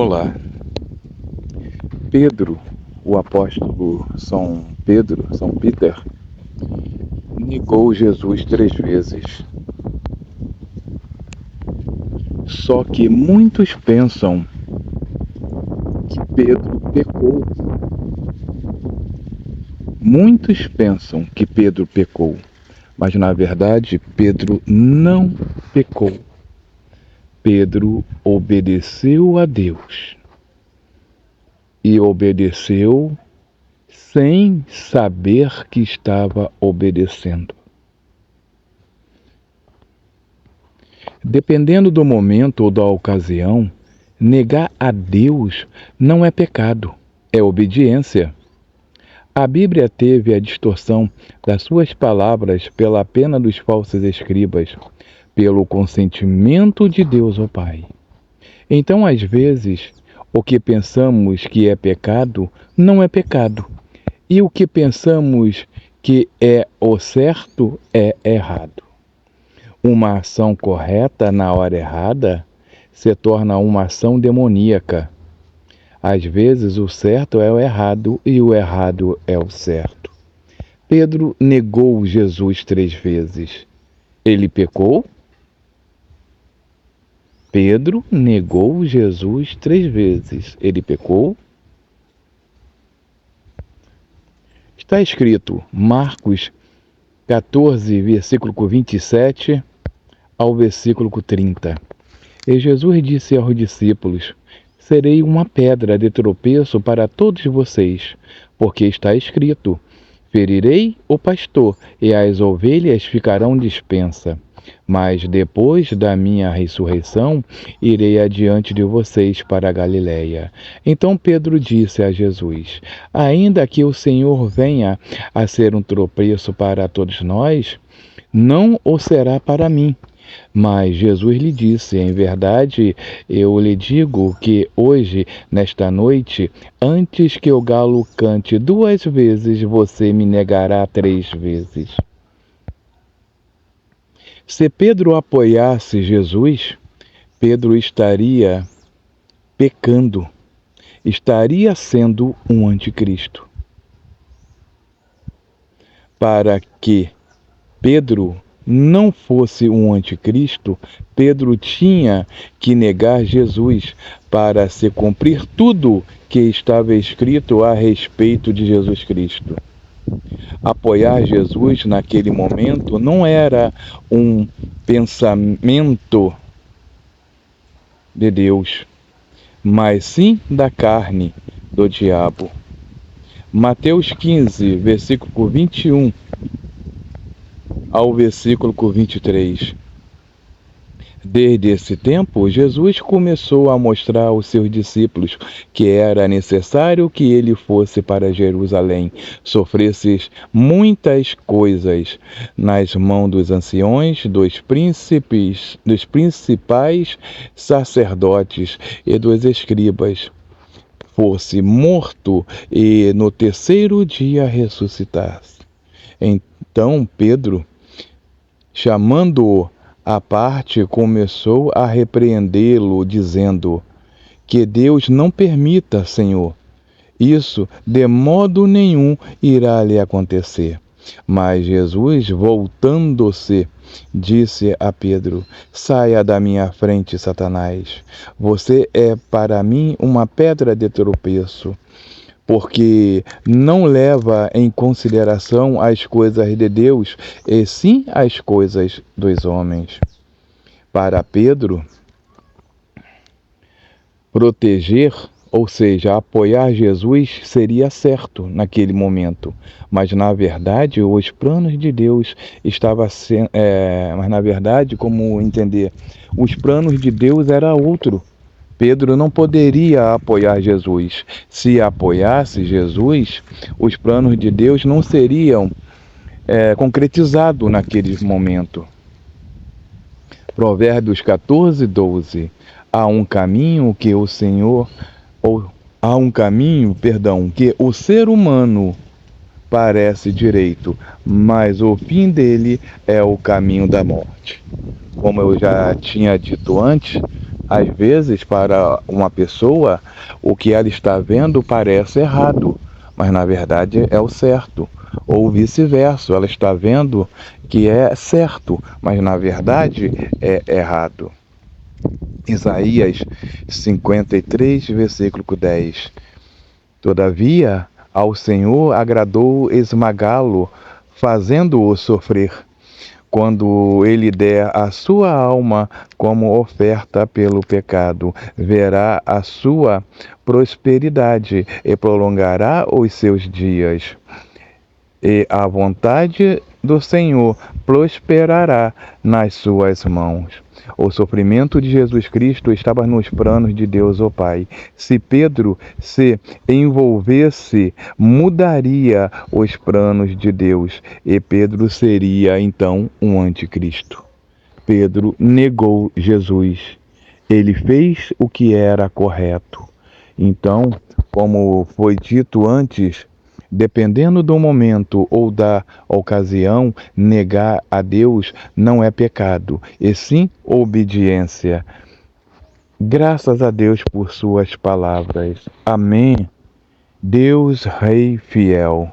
Olá, Pedro, o apóstolo São Pedro, São Peter, negou Jesus 3 vezes. Só que muitos pensam que Pedro pecou. Muitos pensam que Pedro pecou, mas na verdade Pedro não pecou. Pedro obedeceu a Deus. E obedeceu sem saber que estava obedecendo. Dependendo do momento ou da ocasião, negar a Deus não é pecado, é obediência. A Bíblia teve a distorção das suas palavras pela pena dos falsos escribas, pelo consentimento de Deus, ó Pai. Então, às vezes, o que pensamos que é pecado, não é pecado. E o que pensamos que é o certo, é errado. Uma ação correta na hora errada se torna uma ação demoníaca. Às vezes o certo é o errado e o errado é o certo. Pedro negou Jesus 3 vezes. Ele pecou? Pedro negou Jesus 3 vezes. Ele pecou? Está escrito, Marcos 14, versículo 27 ao versículo 30. E Jesus disse aos discípulos: serei uma pedra de tropeço para todos vocês, porque está escrito, ferirei o pastor, e as ovelhas ficarão dispersas. Mas depois da minha ressurreição, irei adiante de vocês para a Galiléia. Então Pedro disse a Jesus: ainda que o Senhor venha a ser um tropeço para todos nós, não o será para mim. Mas Jesus lhe disse: em verdade, eu lhe digo que hoje, nesta noite, antes que o galo cante 2 vezes, você me negará 3 vezes. Se Pedro apoiasse Jesus, Pedro estaria pecando, estaria sendo um anticristo. Para que Pedro não fosse um anticristo, Pedro tinha que negar Jesus para se cumprir tudo que estava escrito a respeito de Jesus Cristo. Apoiar Jesus naquele momento não era um pensamento de Deus, mas sim da carne do diabo. Mateus 15, versículo 21 ao versículo 23. Desde esse tempo, Jesus começou a mostrar aos seus discípulos que era necessário que ele fosse para Jerusalém, sofresse muitas coisas nas mãos dos anciões, dos principais sacerdotes e dos escribas, fosse morto e no 3º dia ressuscitasse. Então Pedro, chamando-o à parte, começou a repreendê-lo, dizendo: que Deus não permita, Senhor, isso de modo nenhum irá lhe acontecer. Mas Jesus, voltando-se, disse a Pedro: saia da minha frente, Satanás. Você é para mim uma pedra de tropeço, porque não leva em consideração as coisas de Deus, e sim as coisas dos homens. Para Pedro, proteger, ou seja, apoiar Jesus seria certo naquele momento, mas na verdade os planos de Deus estavam sendo, mas na verdade, como entender, os planos de Deus era outro. Pedro não poderia apoiar Jesus. Se apoiasse Jesus, os planos de Deus não seriam concretizados naquele momento. Provérbios 14, 12. Há um caminho que o ser humano parece direito, mas o fim dele é o caminho da morte. Como eu já tinha dito antes, Às vezes, para uma pessoa, o que ela está vendo parece errado, mas na verdade é o certo. Ou vice-versa, ela está vendo que é certo, mas na verdade é errado. Isaías 53, versículo 10. Todavia, ao Senhor agradou esmagá-lo, fazendo-o sofrer. Quando ele der a sua alma como oferta pelo pecado, verá a sua prosperidade e prolongará os seus dias. E a vontade do Senhor prosperará nas suas mãos. O sofrimento de Jesus Cristo estava nos planos de Deus, o Pai. Se Pedro se envolvesse, mudaria os planos de Deus e Pedro seria então um anticristo. Pedro negou Jesus. Ele fez o que era correto. Então, como foi dito antes, dependendo do momento ou da ocasião, negar a Deus não é pecado, e sim obediência. Graças a Deus por suas palavras. Amém. Deus Rei fiel.